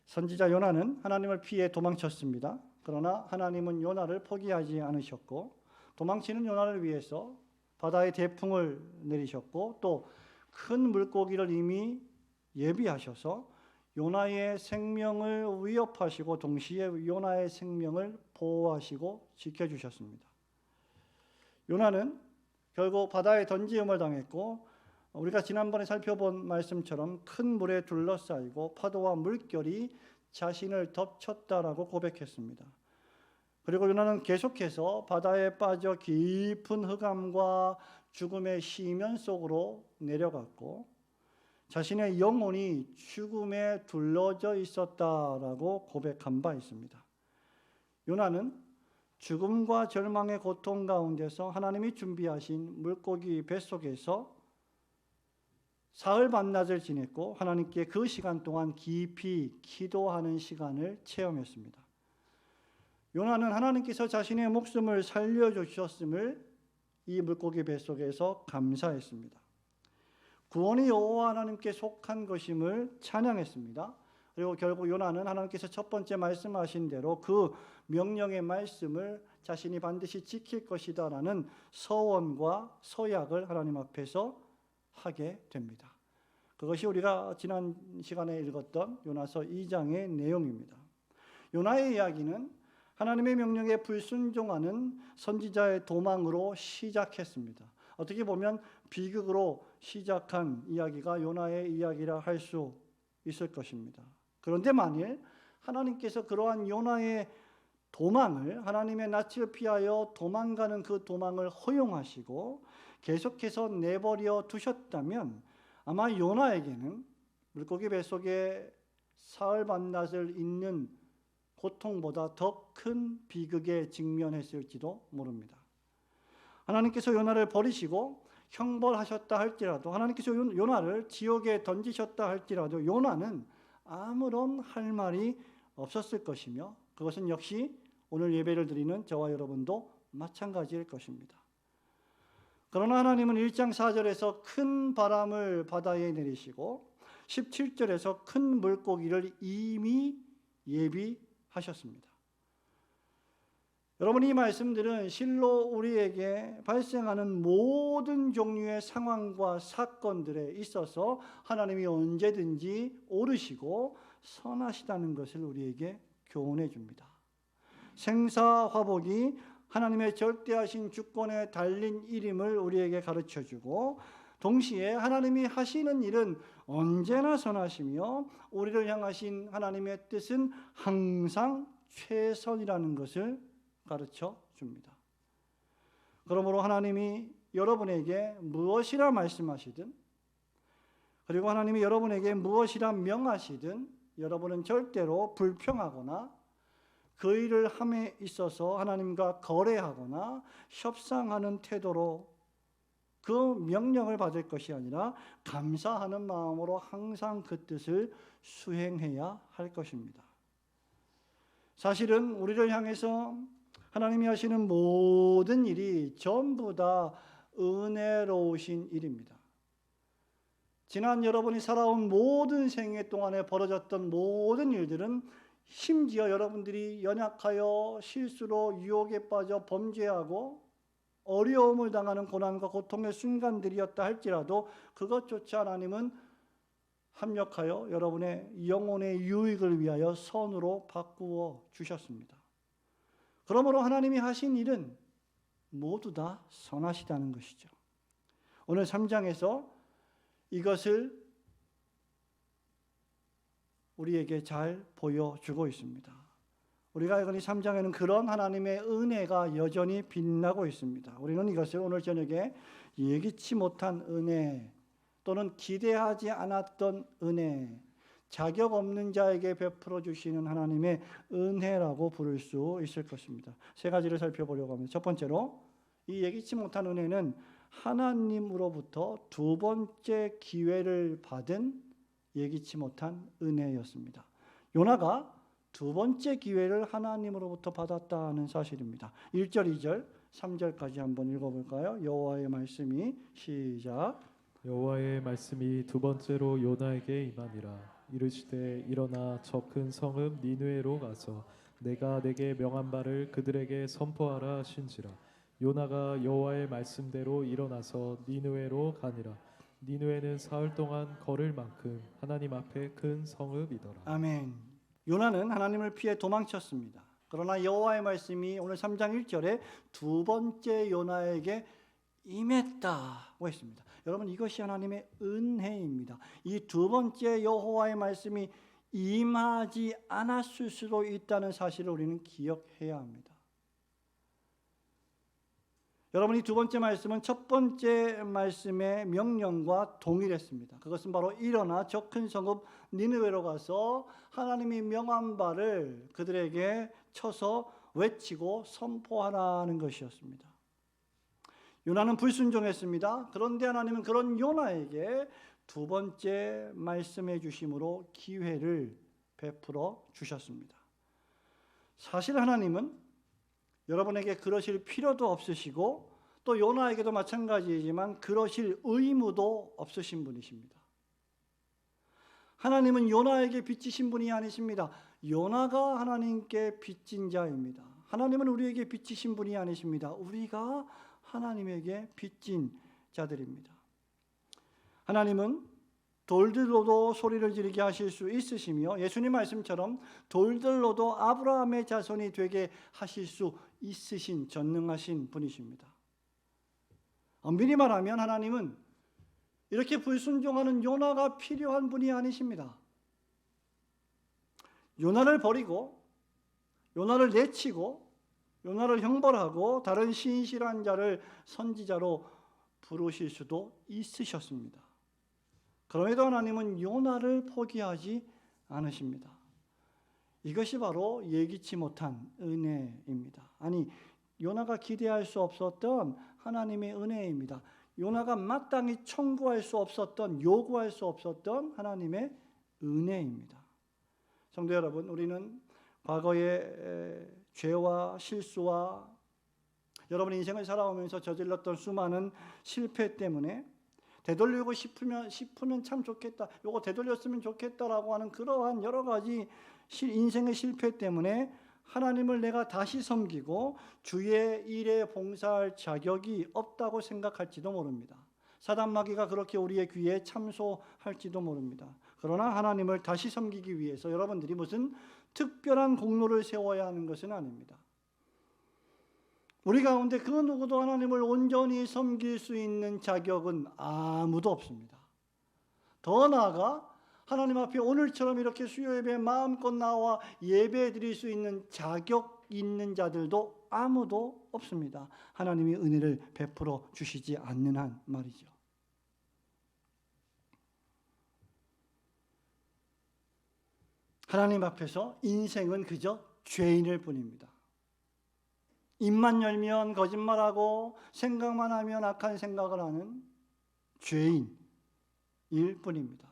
선지자 요나는 하나님을 피해 도망쳤습니다. 그러나 하나님은 요나를 포기하지 않으셨고 도망치는 요나를 위해서 바다에 대풍을 내리셨고 또 큰 물고기를 이미 예비하셔서 요나의 생명을 위협하시고 동시에 요나의 생명을 보호하시고 지켜주셨습니다. 요나는 결국 바다에 던지음을 당했고 우리가 지난번에 살펴본 말씀처럼 큰 물에 둘러싸이고 파도와 물결이 자신을 덮쳤다라고 고백했습니다. 그리고 요나는 계속해서 바다에 빠져 깊은 흑암과 죽음의 시면 속으로 내려갔고 자신의 영혼이 죽음에 둘러져 있었다라고 고백한 바 있습니다. 요나는 죽음과 절망의 고통 가운데서 하나님이 준비하신 물고기 뱃속에서 사흘 밤낮을 지냈고 하나님께 그 시간 동안 깊이 기도하는 시간을 체험했습니다. 요나는 하나님께서 자신의 목숨을 살려주셨음을 이 물고기 뱃속에서 감사했습니다. 구원이 여호와 하나님께 속한 것임을 찬양했습니다. 그리고 결국 요나는 하나님께서 첫 번째 말씀하신 대로 그 명령의 말씀을 자신이 반드시 지킬 것이다라는 서원과 서약을 하나님 앞에서 하게 됩니다. 그것이 우리가 지난 시간에 읽었던 요나서 2장의 내용입니다. 요나의 이야기는 하나님의 명령에 불순종하는 선지자의 도망으로 시작했습니다. 어떻게 보면 비극으로 시작한 이야기가 요나의 이야기라 할 수 있을 것입니다. 그런데 만일 하나님께서 그러한 요나의 도망을 하나님의 낯을 피하여 도망가는 그 도망을 허용하시고 계속해서 내버려 두셨다면 아마 요나에게는 물고기 뱃속에 사흘 밤낮을 잇는 고통보다 더 큰 비극에 직면했을지도 모릅니다. 하나님께서 요나를 버리시고 형벌하셨다 할지라도 하나님께서 요나를 지옥에 던지셨다 할지라도 요나는 아무런 할 말이 없었을 것이며 그것은 역시 오늘 예배를 드리는 저와 여러분도 마찬가지일 것입니다. 그러나 하나님은 1장 4절에서 큰 바람을 바다에 내리시고 17절에서 큰 물고기를 이미 예비하셨습니다. 여러분, 이 말씀들은 실로 우리에게 발생하는 모든 종류의 상황과 사건들에 있어서 하나님이 언제든지 옳으시고 선하시다는 것을 우리에게 교훈해 줍니다. 생사화복이 하나님의 절대하신 주권에 달린 일임을 우리에게 가르쳐 주고 동시에 하나님이 하시는 일은 언제나 선하시며 우리를 향하신 하나님의 뜻은 항상 최선이라는 것을 가르쳐 줍니다. 그러므로 하나님이 여러분에게 무엇이라 말씀하시든 그리고 하나님이 여러분에게 무엇이라 명하시든 여러분은 절대로 불평하거나 그 일을 함에 있어서 하나님과 거래하거나 협상하는 태도로 그 명령을 받을 것이 아니라 감사하는 마음으로 항상 그 뜻을 수행해야 할 것입니다. 사실은 우리를 향해서 하나님이 하시는 모든 일이 전부 다 은혜로우신 일입니다. 지난 여러분이 살아온 모든 생애 동안에 벌어졌던 모든 일들은 심지어 여러분들이 연약하여 실수로 유혹에 빠져 범죄하고 어려움을 당하는 고난과 고통의 순간들이었다 할지라도 그것조차 하나님은 합력하여 여러분의 영혼의 유익을 위하여 선으로 바꾸어 주셨습니다. 그러므로 하나님이 하신 일은 모두 다 선하시다는 것이죠. 오늘 3장에서 이것을 우리에게 잘 보여주고 있습니다. 우리가 알고 있는 3장에는 그런 하나님의 은혜가 여전히 빛나고 있습니다. 우리는 이것을 오늘 저녁에 예기치 못한 은혜 또는 기대하지 않았던 은혜, 자격 없는 자에게 베풀어 주시는 하나님의 은혜라고 부를 수 있을 것입니다. 세 가지를 살펴보려고 합니다. 첫 번째로 이 예기치 못한 은혜는 하나님으로부터 두 번째 기회를 받은 예기치 못한 은혜였습니다. 요나가 두 번째 기회를 하나님으로부터 받았다는 사실입니다. 1절, 2절, 3절까지 한번 읽어볼까요? 여호와의 말씀이 시작. 여호와의 말씀이 두 번째로 요나에게 임하니라. 이르시되 일어나 저 큰 성읍 니느웨로 가서 내가 내게 명한 바를 그들에게 선포하라 하신지라. 요나가 여호와의 말씀대로 일어나서 니느웨로 가니라. 니느웨는 사흘 동안 걸을 만큼 하나님 앞에 큰 성읍이더라. 아멘. 요나는 하나님을 피해 도망쳤습니다. 그러나 여호와의 말씀이 오늘 3장 1절에 두 번째 요나에게 임했다고 했습니다. 여러분, 이것이 하나님의 은혜입니다. 이 두 번째 여호와의 말씀이 임하지 않았을 수도 있다는 사실을 우리는 기억해야 합니다. 여러분, 이 두 번째 말씀은 첫 번째 말씀의 명령과 동일했습니다. 그것은 바로 일어나 저 큰 성읍 니느웨로 가서 하나님이 명한 바를 그들에게 쳐서 외치고 선포하라는 것이었습니다. 요나는 불순종했습니다. 그런데 하나님은 그런 요나에게 두 번째 말씀해 주심으로 기회를 베풀어 주셨습니다. 사실 하나님은 여러분에게 그러실 필요도 없으시고 또 요나에게도 마찬가지이지만 그러실 의무도 없으신 분이십니다. 하나님은 요나에게 빚지신 분이 아니십니다. 요나가 하나님께 빚진 자입니다. 하나님은 우리에게 빚지신 분이 아니십니다. 우리가 하나님에게 빚진 자들입니다. 하나님은 돌들로도 소리를 지르게 하실 수 있으시며 예수님 말씀처럼 돌들로도 아브라함의 자손이 되게 하실 수 있으신 전능하신 분이십니다. 엄밀히 말하면 하나님은 이렇게 불순종하는 요나가 필요한 분이 아니십니다. 요나를 버리고 요나를 내치고 요나를 형벌하고 다른 신실한 자를 선지자로 부르실 수도 있으셨습니다. 그럼에도 하나님은 요나를 포기하지 않으십니다. 이것이 바로 예기치 못한 은혜입니다. 아니, 요나가 기대할 수 없었던 하나님의 은혜입니다. 요나가 마땅히 청구할 수 없었던, 요구할 수 없었던 하나님의 은혜입니다. 성도 여러분, 우리는 과거의 죄와 실수와 여러분 인생을 살아오면서 저질렀던 수많은 실패 때문에 되돌리고 싶으면 참 좋겠다, 요거 되돌렸으면 좋겠다라고 하는 그러한 여러 가지 인생의 실패 때문에 하나님을 내가 다시 섬기고 주의 일에 봉사할 자격이 없다고 생각할지도 모릅니다. 사단 마귀가 그렇게 우리의 귀에 참소할지도 모릅니다. 그러나 하나님을 다시 섬기기 위해서 여러분들이 무슨 특별한 공로를 세워야 하는 것은 아닙니다. 우리 가운데 그 누구도 하나님을 온전히 섬길 수 있는 자격은 아무도 없습니다. 더 나아가 하나님 앞에 오늘처럼 이렇게 수요 예배에 마음껏 나와 예배 드릴 수 있는 자격 있는 자들도 아무도 없습니다. 하나님이 은혜를 베풀어 주시지 않는 한 말이죠. 하나님 앞에서 인생은 그저 죄인일 뿐입니다. 입만 열면 거짓말하고 생각만 하면 악한 생각을 하는 죄인일 뿐입니다.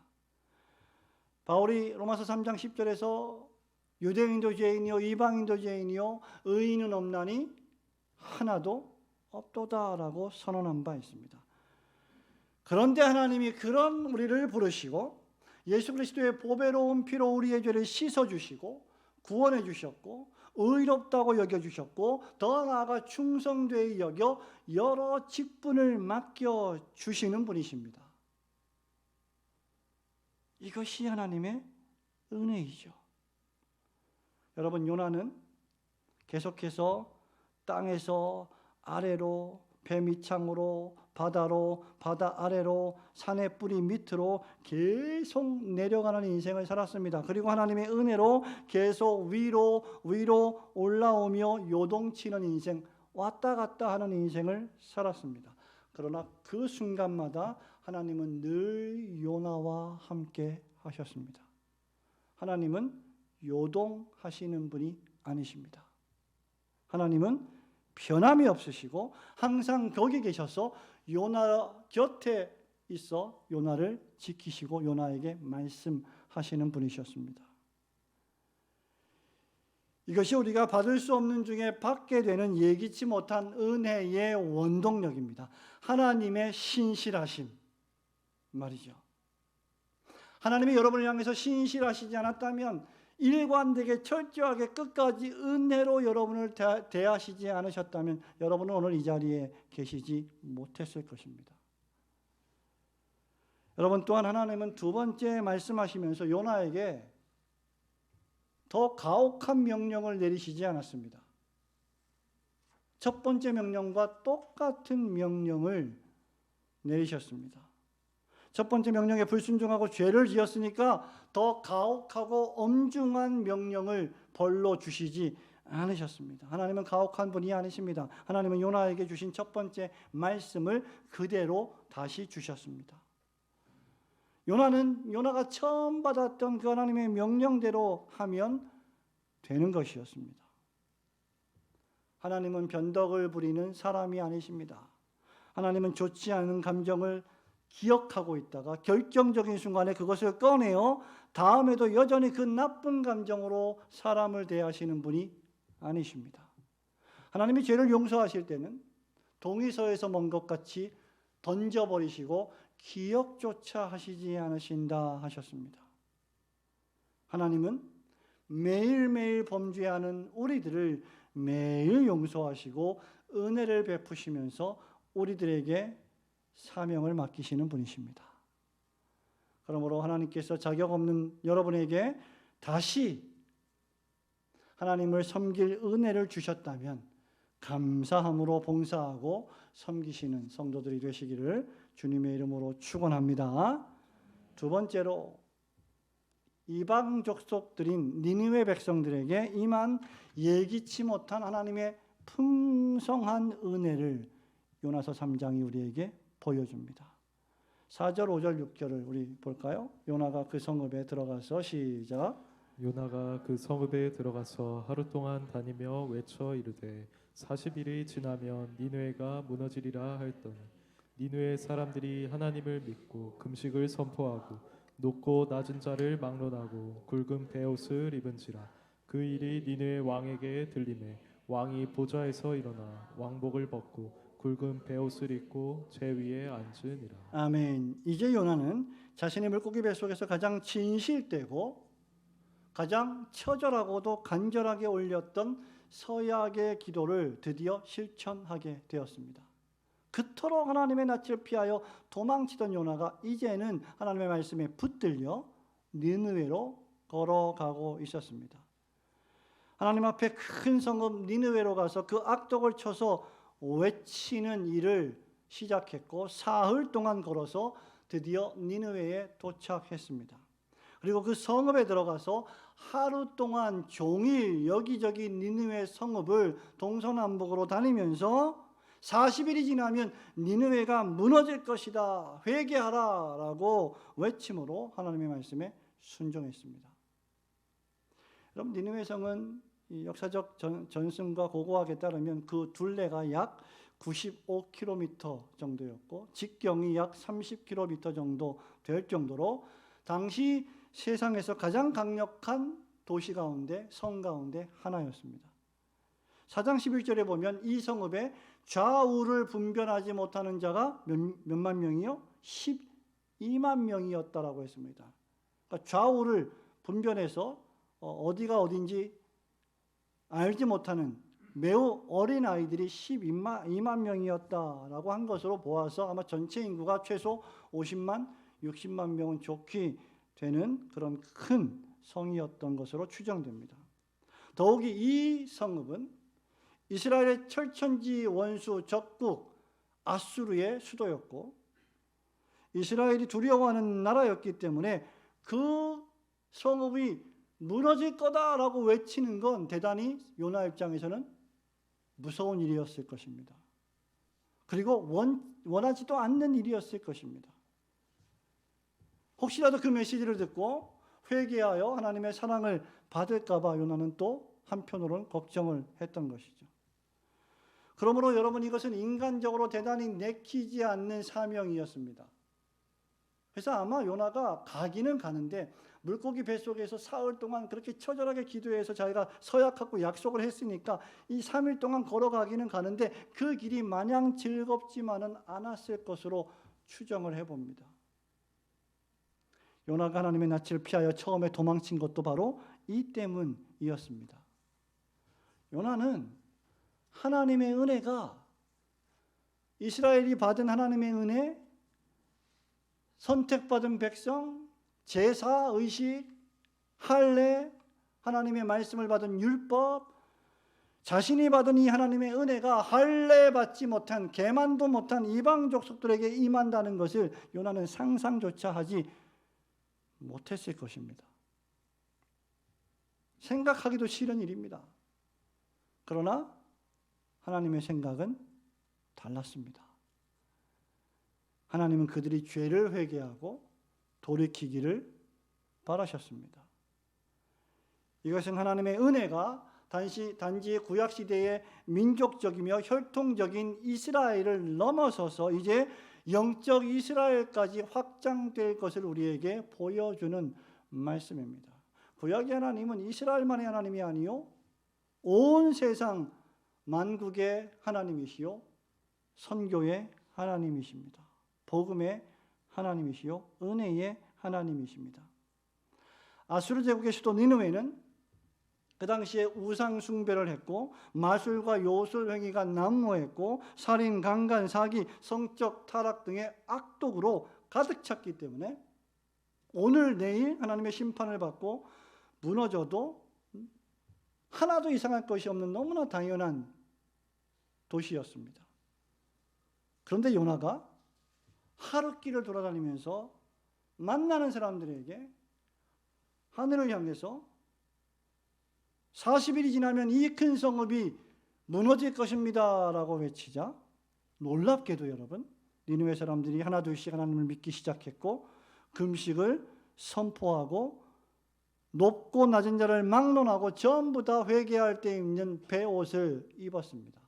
바울이 로마서 3장 10절에서 유대인도 죄인이요 이방인도 죄인이요 의인은 없나니 하나도 없도다라고 선언한 바 있습니다. 그런데 하나님이 그런 우리를 부르시고 예수 그리스도의 보배로운 피로 우리의 죄를 씻어주시고 구원해 주셨고 의롭다고 여겨주셨고 더 나아가 충성되이 여겨 여러 직분을 맡겨주시는 분이십니다. 이것이 하나님의 은혜이죠. 여러분, 요나는 계속해서 땅에서 아래로, 배 밑창으로, 바다로, 바다 아래로, 산의 뿌리 밑으로 계속 내려가는 인생을 살았습니다. 그리고 하나님의 은혜로 계속 위로 올라오며 요동치는 인생, 왔다 갔다 하는 인생을 살았습니다. 그러나 그 순간마다 하나님은 늘 요나와 함께 하셨습니다. 하나님은 요동하시는 분이 아니십니다. 하나님은 변함이 없으시고 항상 거기 계셔서 요나 곁에 있어 요나를 지키시고 요나에게 말씀하시는 분이셨습니다. 이것이 우리가 받을 수 없는 중에 받게 되는 예기치 못한 은혜의 원동력입니다. 하나님의 신실하심, 말이죠. 하나님이 여러분을 향해서 신실하시지 않았다면, 일관되게 철저하게 끝까지 은혜로 여러분을 대하시지 않으셨다면 여러분은 오늘 이 자리에 계시지 못했을 것입니다. 여러분, 또한 하나님은 두 번째 말씀하시면서 요나에게 더 가혹한 명령을 내리시지 않았습니다. 첫 번째 명령과 똑같은 명령을 내리셨습니다. 첫 번째 명령에 불순종하고 죄를 지었으니까 더 가혹하고 엄중한 명령을 벌로 주시지 않으셨습니다. 하나님은 가혹한 분이 아니십니다. 하나님은 요나에게 주신 첫 번째 말씀을 그대로 다시 주셨습니다. 요나가 처음 받았던 그 하나님의 명령대로 하면 되는 것이었습니다. 하나님은 변덕을 부리는 사람이 아니십니다. 하나님은 좋지 않은 감정을 기억하고 있다가 결정적인 순간에 그것을 꺼내어 다음에도 여전히 그 나쁜 감정으로 사람을 대하시는 분이 아니십니다. 하나님이 죄를 용서하실 때는 동의서에서 먼 것 같이 던져버리시고 기억조차 하시지 않으신다 하셨습니다. 하나님은 매일매일 범죄하는 우리들을 매일 용서하시고 은혜를 베푸시면서 우리들에게 사명을 맡기시는 분이십니다. 그러므로 하나님께서 자격 없는 여러분에게 다시 하나님을 섬길 은혜를 주셨다면 감사함으로 봉사하고 섬기시는 성도들이 되시기를 주님의 이름으로 축원합니다. 두 번째로 이방 족속들인 니느웨 백성들에게 임한 예기치 못한 하나님의 풍성한 은혜를 요나서 3장이 우리에게 보여줍니다. 4절, 5절, 6절을 우리 볼까요? 요나가 그 성읍에 들어가서 시작. 요나가 그 성읍에 들어가서 하루 동안 다니며 외쳐 이르되 40일이 지나면 니느웨가 무너지리라 할더니 니느웨 사람들이 하나님을 믿고 금식을 선포하고 높고 낮은 자를 막론하고 굵은 베옷을 입은지라. 그 일이 니느웨 왕에게 들리매 왕이 보좌에서 일어나 왕복을 벗고 굵은 베옷을 입고 제 위에 앉으니라. 아멘. 이제 요나는 자신의 물고기 뱃속에서 가장 진실되고 가장 처절하고도 간절하게 올렸던 서약의 기도를 드디어 실천하게 되었습니다. 그토록 하나님의 낯을 피하여 도망치던 요나가 이제는 하나님의 말씀에 붙들려 니느웨로 걸어가고 있었습니다. 하나님 앞에 큰 성읍 니느웨로 가서 그 악독을 쳐서 외치는 일을 시작했고 사흘 동안 걸어서 드디어 니느웨에 도착했습니다. 그리고 그 성읍에 들어가서 하루 동안 종일 여기저기 니느웨 성읍을 동서남북으로 다니면서 40일이 지나면 니느웨가 무너질 것이다, 회개하라 라고 외침으로 하나님의 말씀에 순종했습니다. 여러분, 니느웨 성은 역사적 전승과 고고학에 따르면 그 둘레가 약 95km 정도였고 직경이 약 30km 정도 될 정도로 당시 세상에서 가장 강력한 도시 가운데 성 가운데 하나였습니다. 4장 11절에 보면 이 성읍에 좌우를 분별하지 못하는 자가 몇만 명이요? 12만 명이었다라고 했습니다. 그러니까 좌우를 분별해서 어디가 어딘지 알지 못하는 매우 어린 아이들이 12만 명이었다라고 한 것으로 보아서 아마 전체 인구가 최소 50만, 60만 명은 좋게 되는 그런 큰 성이었던 것으로 추정됩니다. 더욱이 이 성읍은 이스라엘의 철천지 원수 적국 아수르의 수도였고 이스라엘이 두려워하는 나라였기 때문에 그 성읍이 무너질 거다라고 외치는 건 대단히 요나 입장에서는 무서운 일이었을 것입니다. 그리고 원하지도 않는 일이었을 것입니다. 혹시라도 그 메시지를 듣고 회개하여 하나님의 사랑을 받을까 봐 요나는 또 한편으로는 걱정을 했던 것이죠. 그러므로 여러분, 이것은 인간적으로 대단히 내키지 않는 사명이었습니다. 그래서 아마 요나가 가기는 가는데 물고기 뱃속에서 사흘 동안 그렇게 처절하게 기도해서 자기가 서약하고 약속을 했으니까 이 3일 동안 걸어가기는 가는데 그 길이 마냥 즐겁지만은 않았을 것으로 추정을 해봅니다. 요나가 하나님의 낯을 피하여 처음에 도망친 것도 바로 이 때문이었습니다. 요나는 하나님의 은혜가, 이스라엘이 받은 하나님의 은혜, 선택받은 백성, 제사, 의식, 할례, 하나님의 말씀을 받은 율법, 자신이 받은 이 하나님의 은혜가 할례 받지 못한, 계만도 못한 이방 족속들에게 임한다는 것을 요나는 상상조차 하지 못했을 것입니다. 생각하기도 싫은 일입니다. 그러나 하나님의 생각은 달랐습니다. 하나님은 그들이 죄를 회개하고 돌이키기를 바라셨습니다. 이것은 하나님의 은혜가 단지 구약시대의 민족적이며 혈통적인 이스라엘을 넘어서서 이제 영적 이스라엘까지 확장될 것을 우리에게 보여주는 말씀입니다. 구약의 하나님은 이스라엘만의 하나님이 아니요 온 세상 만국의 하나님이시요 선교의 하나님이십니다. 복음의 하나님이시요 은혜의 하나님이십니다. 아수르 제국의 수도 니느웨는 그 당시에 우상 숭배를 했고 마술과 요술 행위가 난무했고 살인, 강간, 사기, 성적 타락 등의 악독으로 가득 찼기 때문에 오늘 내일 하나님의 심판을 받고 무너져도 하나도 이상할 것이 없는 너무나 당연한 도시였습니다. 그런데 요나가 하룻길을 돌아다니면서 만나는 사람들에게 하늘을 향해서 40일이 지나면 이 큰 성읍이 무너질 것입니다 라고 외치자 놀랍게도 여러분 니느웨 사람들이 하나둘씩 하나님을 믿기 시작했고 금식을 선포하고 높고 낮은 자를 막론하고 전부 다 회개할 때 입는 베옷을 입었습니다.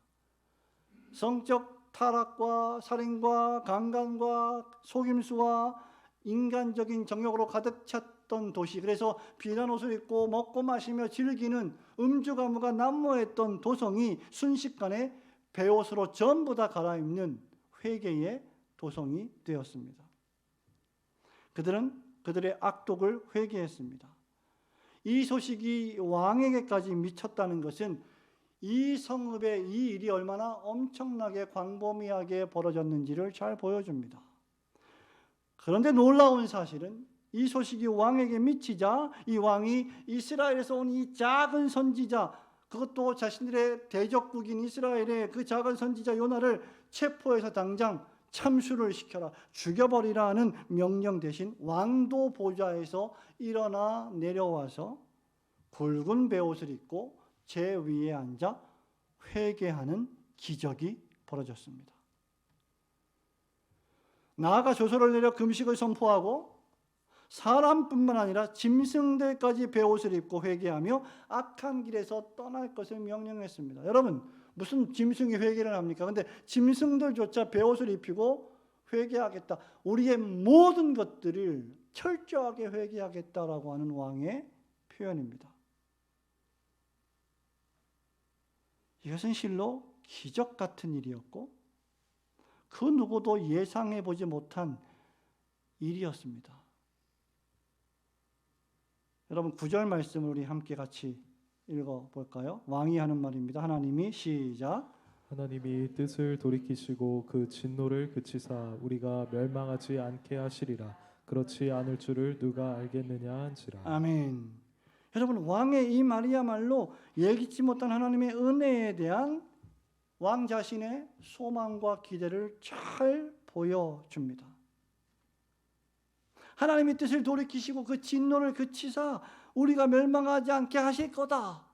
성적 타락과 살인과 강간과 속임수와 인간적인 정욕으로 가득 찼던 도시, 그래서 비난 옷을 입고 먹고 마시며 즐기는 음주가무가 난무했던 도성이 순식간에 베옷으로 전부 다 갈아입는 회개의 도성이 되었습니다. 그들은 그들의 악독을 회개했습니다. 이 소식이 왕에게까지 미쳤다는 것은 이 성읍의 이 일이 얼마나 엄청나게 광범위하게 벌어졌는지를 잘 보여줍니다. 그런데 놀라운 사실은 이 소식이 왕에게 미치자 이 왕이 이스라엘에서 온 이 작은 선지자, 그것도 자신들의 대적국인 이스라엘의 그 작은 선지자 요나를 체포해서 당장 참수를 시켜라, 죽여버리라는 명령 대신 왕도 보좌에서 일어나 내려와서 굵은 베옷을 입고 제 위에 앉아 회개하는 기적이 벌어졌습니다. 나아가 조서를 내려 금식을 선포하고 사람뿐만 아니라 짐승들까지 베옷을 입고 회개하며 악한 길에서 떠날 것을 명령했습니다. 여러분, 무슨 짐승이 회개를 합니까? 근데 짐승들조차 베옷을 입히고 회개하겠다, 우리의 모든 것들을 철저하게 회개하겠다라고 하는 왕의 표현입니다. 이것은 실로 기적 같은 일이었고 그 누구도 예상해 보지 못한 일이었습니다. 여러분 9절 말씀을 우리 함께 같이 읽어볼까요? 왕이 하는 말입니다. 하나님이 시작. 하나님이 뜻을 돌이키시고 그 진노를 그치사 우리가 멸망하지 않게 하시리라. 그렇지 않을 줄을 누가 알겠느냐 한지라. 아멘. 여러분 왕의 이 말이야말로 예기치 못한 하나님의 은혜에 대한 왕 자신의 소망과 기대를 잘 보여줍니다. 하나님의 뜻을 돌이키시고 그 진노를 그치사 우리가 멸망하지 않게 하실 거다.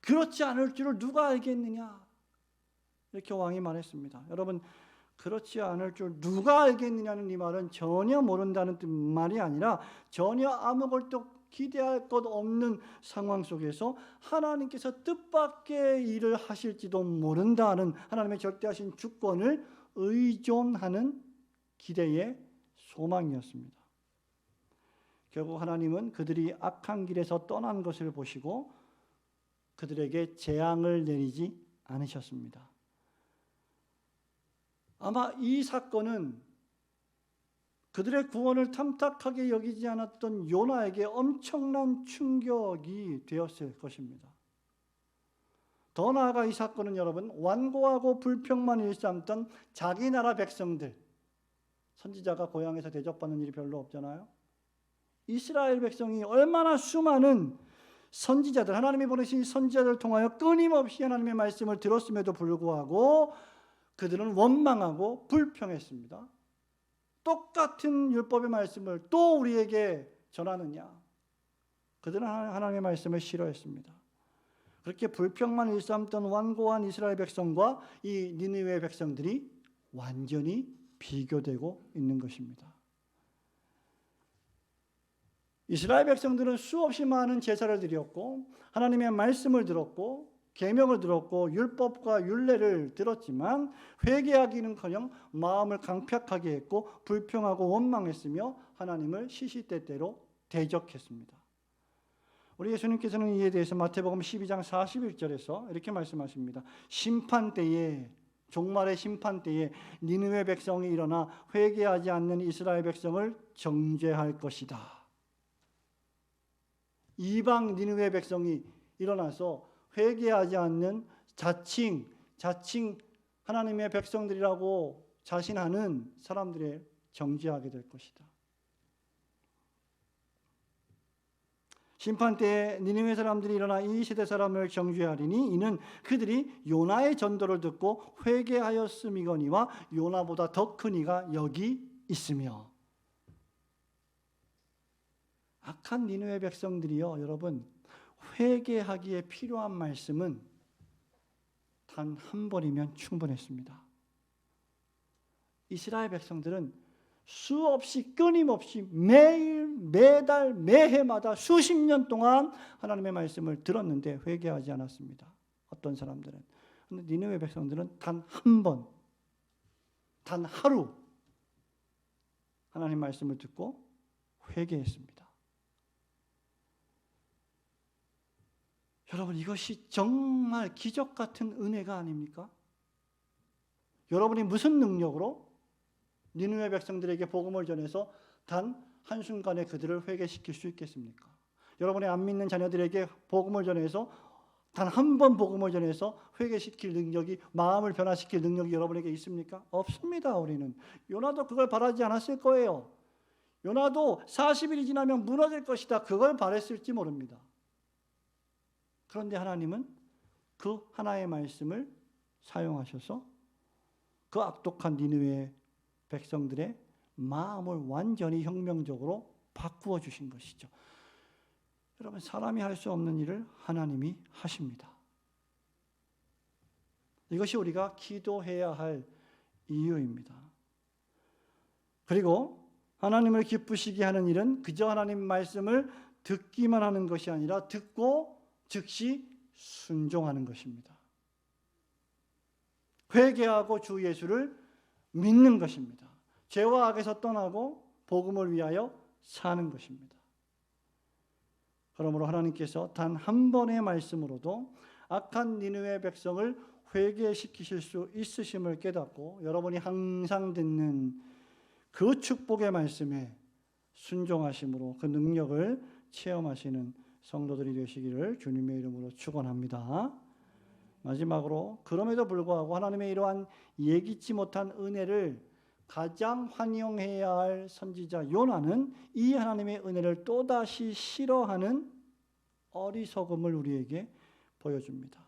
그렇지 않을 줄을 누가 알겠느냐, 이렇게 왕이 말했습니다. 여러분, 그렇지 않을 줄 누가 알겠느냐는 이 말은 전혀 모른다는 말이 아니라 전혀 아무것도 기대할 것 없는 상황 속에서 하나님께서 뜻밖의 일을 하실지도 모른다는 하나님의 절대하신 주권을 의존하는 기대의 소망이었습니다. 결국 하나님은 그들이 악한 길에서 떠난 것을 보시고 그들에게 재앙을 내리지 않으셨습니다. 아마 이 사건은 그들의 구원을 탐탁하게 여기지 않았던 요나에게 엄청난 충격이 되었을 것입니다. 더 나아가 이 사건은 여러분, 완고하고 불평만 일삼던 자기 나라 백성들, 선지자가 고향에서 대접받는 일이 별로 없잖아요. 이스라엘 백성이 얼마나 수많은 선지자들, 하나님이 보내신 선지자들을 통하여 끊임없이 하나님의 말씀을 들었음에도 불구하고 그들은 원망하고 불평했습니다. 똑같은 율법의 말씀을 또 우리에게 전하느냐. 그들은 하나님의 말씀을 싫어했습니다. 그렇게 불평만 일삼던 완고한 이스라엘 백성과 이 니느웨 백성들이 완전히 비교되고 있는 것입니다. 이스라엘 백성들은 수없이 많은 제사를 드렸고 하나님의 말씀을 들었고 계명을 들었고 율법과 율례를 들었지만 회개하기는커녕 마음을 강팍하게 했고 불평하고 원망했으며 하나님을 시시때때로 대적했습니다. 우리 예수님께서는 이에 대해서 마태복음 12장 41절에서 이렇게 말씀하십니다. 심판때에, 종말의 심판때에 니느웨 백성이 일어나 회개하지 않는 이스라엘 백성을 정죄할 것이다. 이방 니느웨 백성이 일어나서 회개하지 않는 자칭 하나님의 백성들이라고 자신하는 사람들의 정죄하게 될 것이다. 심판 때에 니느웨 사람들이 일어나 이 시대 사람을 정죄하리니 이는 그들이 요나의 전도를 듣고 회개하였음이거니와 요나보다 더 큰 이가 여기 있으며. 악한 니느웨 백성들이요, 여러분, 회개하기에 필요한 말씀은 단 한 번이면 충분했습니다. 이스라엘 백성들은 수없이 끊임없이 매일 매달 매해마다 수십 년 동안 하나님의 말씀을 들었는데 회개하지 않았습니다. 어떤 사람들은. 그런데 니느웨 백성들은 단 한 번, 단 하루 하나님 말씀을 듣고 회개했습니다. 여러분, 이것이 정말 기적 같은 은혜가 아닙니까? 여러분이 무슨 능력으로 니느웨 백성들에게 복음을 전해서 단 한순간에 그들을 회개시킬 수 있겠습니까? 여러분의 안 믿는 자녀들에게 복음을 전해서 단 한 번 복음을 전해서 회개시킬 능력이, 마음을 변화시킬 능력이 여러분에게 있습니까? 없습니다. 우리는 요나도 그걸 바라지 않았을 거예요. 요나도 40일이 지나면 무너질 것이다, 그걸 바랬을지 모릅니다. 그런데 하나님은 그 하나의 말씀을 사용하셔서 그 악독한 니느웨 백성들의 마음을 완전히 혁명적으로 바꾸어 주신 것이죠. 여러분, 사람이 할 수 없는 일을 하나님이 하십니다. 이것이 우리가 기도해야 할 이유입니다. 그리고 하나님을 기쁘시게 하는 일은 그저 하나님 말씀을 듣기만 하는 것이 아니라 듣고 즉시 순종하는 것입니다. 회개하고 주 예수를 믿는 것입니다. 죄와 악에서 떠나고 복음을 위하여 사는 것입니다. 그러므로 하나님께서 단 한 번의 말씀으로도 악한 니느웨 백성을 회개시키실 수 있으심을 깨닫고 여러분이 항상 듣는 그 축복의 말씀에 순종하심으로 그 능력을 체험하시는 성도들이 되시기를 주님의 이름으로 축원합니다. 마지막으로, 그럼에도 불구하고 하나님의 이러한 예기치 못한 은혜를 가장 환영해야 할 선지자 요나는 이 하나님의 은혜를 또다시 싫어하는 어리석음을 우리에게 보여줍니다.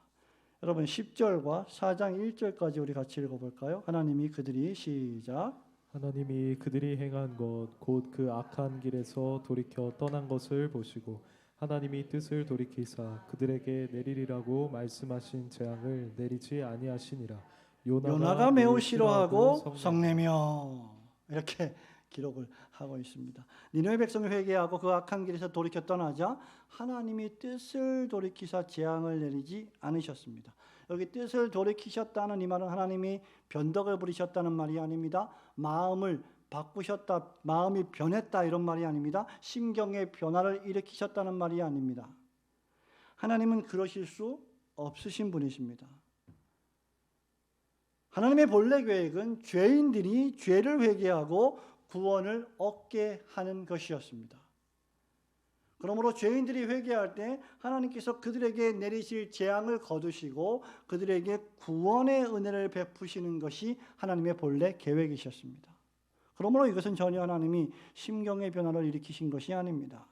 여러분, 10절과 4장 1절까지 우리 같이 읽어볼까요? 하나님이 그들이, 시작. 하나님이 그들이 행한 것 곧 그 악한 길에서 돌이켜 떠난 것을 보시고 하나님이 뜻을 돌이키사 그들에게 내리리라고 말씀하신 재앙을 내리지 아니하시니라. 요나가 매우 싫어하고 성내며, 이렇게 기록을 하고 있습니다. 니느웨 백성이 회개하고 그 악한 길에서 돌이켜 떠나자 하나님이 뜻을 돌이키사 재앙을 내리지 않으셨습니다. 여기 뜻을 돌이키셨다는 이 말은 하나님이 변덕을 부리셨다는 말이 아닙니다. 마음을 바꾸셨다, 마음이 변했다, 이런 말이 아닙니다. 심경의 변화를 일으키셨다는 말이 아닙니다. 하나님은 그러실 수 없으신 분이십니다. 하나님의 본래 계획은 죄인들이 죄를 회개하고 구원을 얻게 하는 것이었습니다. 그러므로 죄인들이 회개할 때 하나님께서 그들에게 내리실 재앙을 거두시고 그들에게 구원의 은혜를 베푸시는 것이 하나님의 본래 계획이셨습니다. 그러므로 이것은 전혀 하나님이 심경의 변화를 일으키신 것이 아닙니다.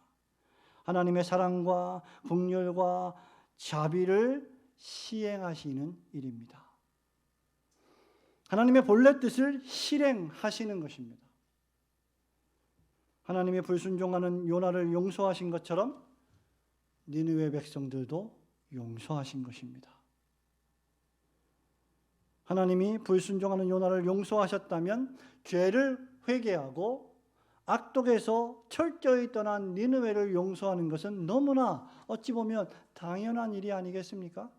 하나님의 사랑과 긍휼과 자비를 시행하시는 일입니다. 하나님의 본래 뜻을 실행하시는 것입니다. 하나님의 불순종하는 요나를 용서하신 것처럼 니느웨 백성들도 용서하신 것입니다. 하나님이 불순종하는 요나를 용서하셨다면 죄를 회개하고 악독에서 철저히 떠난 니느웨를 용서하는 것은 너무나 어찌 보면 당연한 일이 아니겠습니까?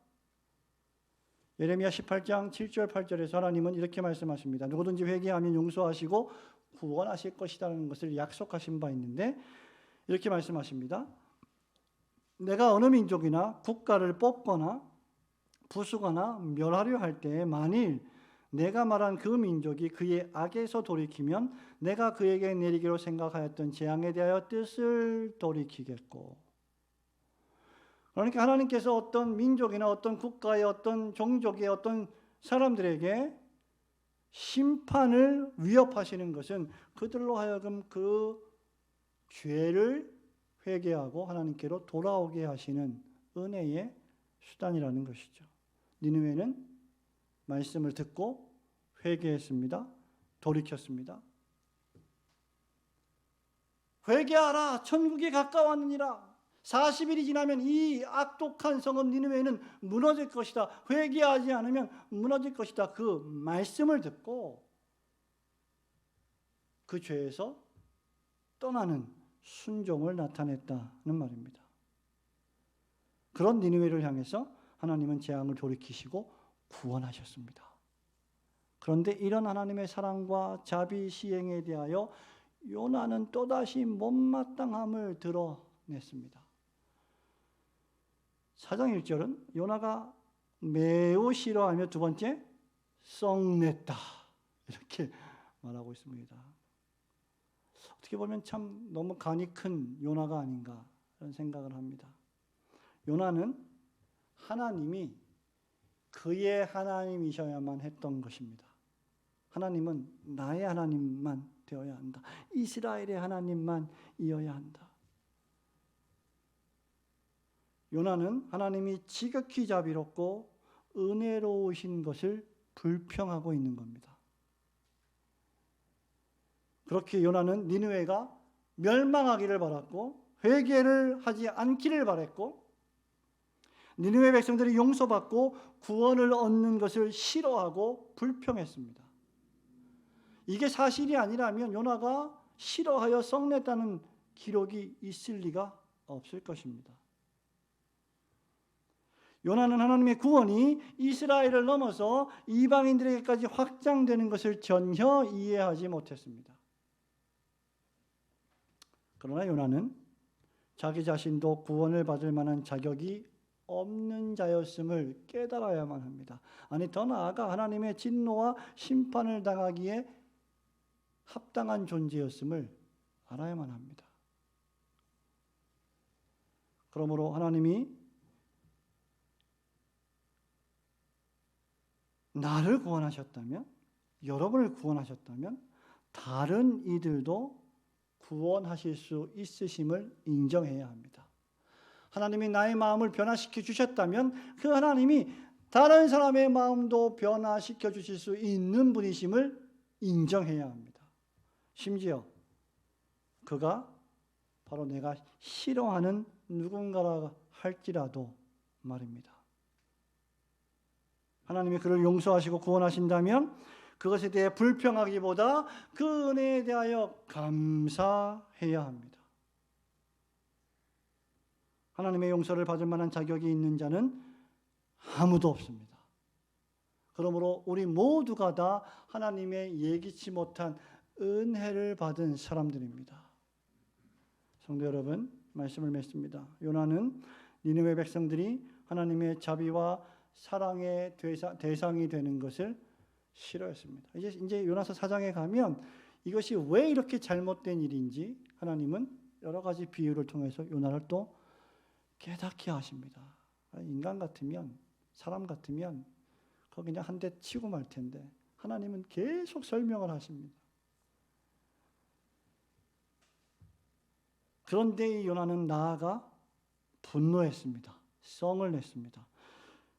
예레미야 18장 7절 8절에서 하나님은 이렇게 말씀하십니다. 누구든지 회개하면 용서하시고 구원하실 것이라는 것을 약속하신 바 있는데 이렇게 말씀하십니다. 내가 어느 민족이나 국가를 뽑거나 부수거나 멸하려 할 때 만일 내가 말한 그 민족이 그의 악에서 돌이키면 내가 그에게 내리기로 생각하였던 재앙에 대하여 뜻을 돌이키겠고. 그러니까 하나님께서 어떤 민족이나 어떤 국가의 어떤 종족의 어떤 사람들에게 심판을 위협하시는 것은 그들로 하여금 그 죄를 회개하고 하나님께로 돌아오게 하시는 은혜의 수단이라는 것이죠. 니느웨는 말씀을 듣고 회개했습니다. 돌이켰습니다. 회개하라, 천국이 가까웠느니라. 40일이 지나면 이 악독한 성읍 니느웨는 무너질 것이다. 회개하지 않으면 무너질 것이다. 그 말씀을 듣고 그 죄에서 떠나는 순종을 나타냈다는 말입니다. 그런 니느웨를 향해서 하나님은 재앙을 돌이키시고 구원하셨습니다. 그런데 이런 하나님의 사랑과 자비 시행에 대하여 요나는 또다시 못마땅함을 드러냈습니다. 4장 1절은 요나가 매우 싫어하며 두 번째 썩냈다 이렇게 말하고 있습니다. 어떻게 보면 참 너무 간이 큰 요나가 아닌가 그런 생각을 합니다. 요나는 하나님이 그의 하나님이셔야만 했던 것입니다. 하나님은 나의 하나님만 되어야 한다. 이스라엘의 하나님만 이어야 한다. 요나는 하나님이 지극히 자비롭고 은혜로우신 것을 불평하고 있는 겁니다. 그렇게 요나는 니느웨가 멸망하기를 바랐고 회개를 하지 않기를 바랐고 니느웨 백성들이 용서받고 구원을 얻는 것을 싫어하고 불평했습니다. 이게 사실이 아니라면 요나가 싫어하여 썩냈다는 기록이 있을 리가 없을 것입니다. 요나는 하나님의 구원이 이스라엘을 넘어서 이방인들에게까지 확장되는 것을 전혀 이해하지 못했습니다. 그러나 요나는 자기 자신도 구원을 받을 만한 자격이 없는 자였음을 깨달아야만 합니다. 아니 더 나아가 하나님의 진노와 심판을 당하기에 합당한 존재였음을 알아야만 합니다. 그러므로 하나님이 나를 구원하셨다면, 여러분을 구원하셨다면 다른 이들도 구원하실 수 있으심을 인정해야 합니다. 하나님이 나의 마음을 변화시켜 주셨다면 그 하나님이 다른 사람의 마음도 변화시켜 주실 수 있는 분이심을 인정해야 합니다. 심지어 그가 바로 내가 싫어하는 누군가라 할지라도 말입니다. 하나님이 그를 용서하시고 구원하신다면 그것에 대해 불평하기보다 그 은혜에 대하여 감사해야 합니다. 하나님의 용서를 받을 만한 자격이 있는 자는 아무도 없습니다. 그러므로 우리 모두가 다 하나님의 예기치 못한 은혜를 받은 사람들입니다. 성도 여러분, 말씀을 맺습니다. 요나는 니느웨 백성들이 하나님의 자비와 사랑의 대상이 되는 것을 싫어했습니다. 이제 요나서 4장에 가면 이것이 왜 이렇게 잘못된 일인지 하나님은 여러 가지 비유를 통해서 요나를 또 깨닫게 하십니다. 인간 같으면, 사람 같으면 거기 그냥 한 대 치고 말 텐데 하나님은 계속 설명을 하십니다. 그런데 이 요나는 나아가 분노했습니다. 성을 냈습니다.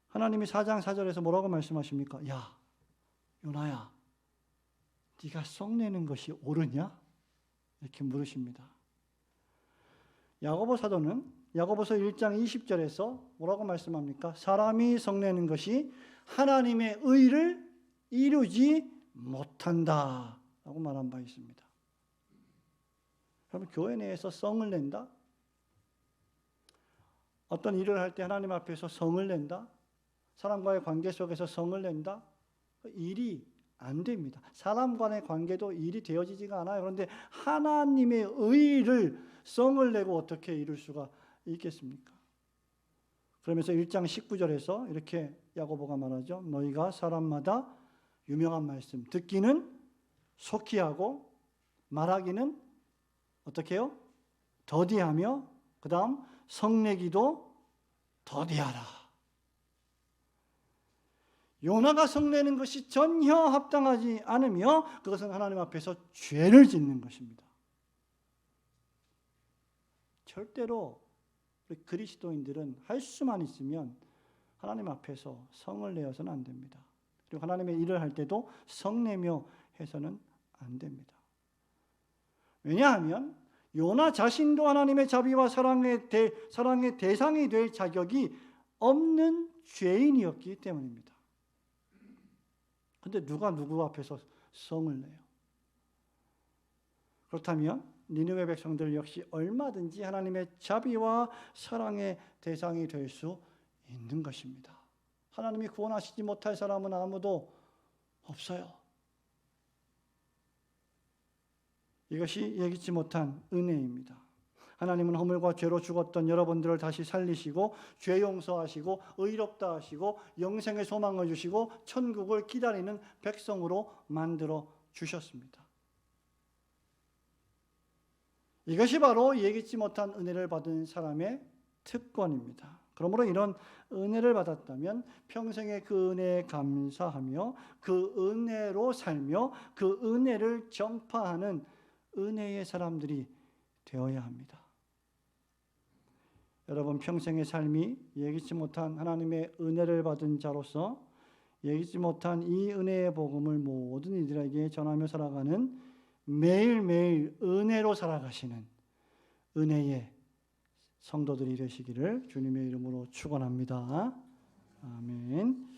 하나님이 4장 4절에서 뭐라고 말씀하십니까? 야, 요나야, 네가 성내는 것이 옳으냐? 이렇게 물으십니다. 야고보 사도는 야고보서 1장 20절에서 뭐라고 말씀합니까? 사람이 성내는 것이 하나님의 의를 이루지 못한다 라고 말한 바 있습니다. 그러면 교회 내에서 성을 낸다? 어떤 일을 할 때 하나님 앞에서 성을 낸다? 사람과의 관계 속에서 성을 낸다? 일이 안 됩니다. 사람 간의 관계도 일이 되어지지가 않아요. 그런데 하나님의 의를 성을 내고 어떻게 이룰 수가 있겠습니까? 그러면서 1장 19절에서 이렇게 야고보가 말하죠. 너희가 사람마다 유명한 말씀 듣기는 속히 하고 말하기는 어떻게 해요? 더디하며 그 다음 성내기도 더디하라. 요나가 성내는 것이 전혀 합당하지 않으며 그것은 하나님 앞에서 죄를 짓는 것입니다. 절대로 우리 그리스도인들은 할 수만 있으면 하나님 앞에서 성을 내어서는 안 됩니다. 그리고 하나님의 일을 할 때도 성내며 해서는 안 됩니다. 왜냐하면 요나 자신도 하나님의 자비와 사랑의 대상이 될 자격이 없는 죄인이었기 때문입니다. 그런데 누가 누구 앞에서 성을 내요? 그렇다면 니느웨 백성들 역시 얼마든지 하나님의 자비와 사랑의 대상이 될 수 있는 것입니다. 하나님이 구원하시지 못할 사람은 아무도 없어요. 이것이 예기치 못한 은혜입니다. 하나님은 허물과 죄로 죽었던 여러분들을 다시 살리시고 죄 용서하시고 의롭다 하시고 영생의 소망을 주시고 천국을 기다리는 백성으로 만들어 주셨습니다. 이것이 바로 예기치 못한 은혜를 받은 사람의 특권입니다. 그러므로 이런 은혜를 받았다면 평생에 그 은혜에 감사하며 그 은혜로 살며 그 은혜를 전파하는 은혜의 사람들이 되어야 합니다. 여러분 평생의 삶이 예기치 못한 하나님의 은혜를 받은 자로서 예기치 못한 이 은혜의 복음을 모든 이들에게 전하며 살아가는 매일매일 은혜로 살아가시는 은혜의 성도들이 되시기를 주님의 이름으로 축원합니다. 아멘.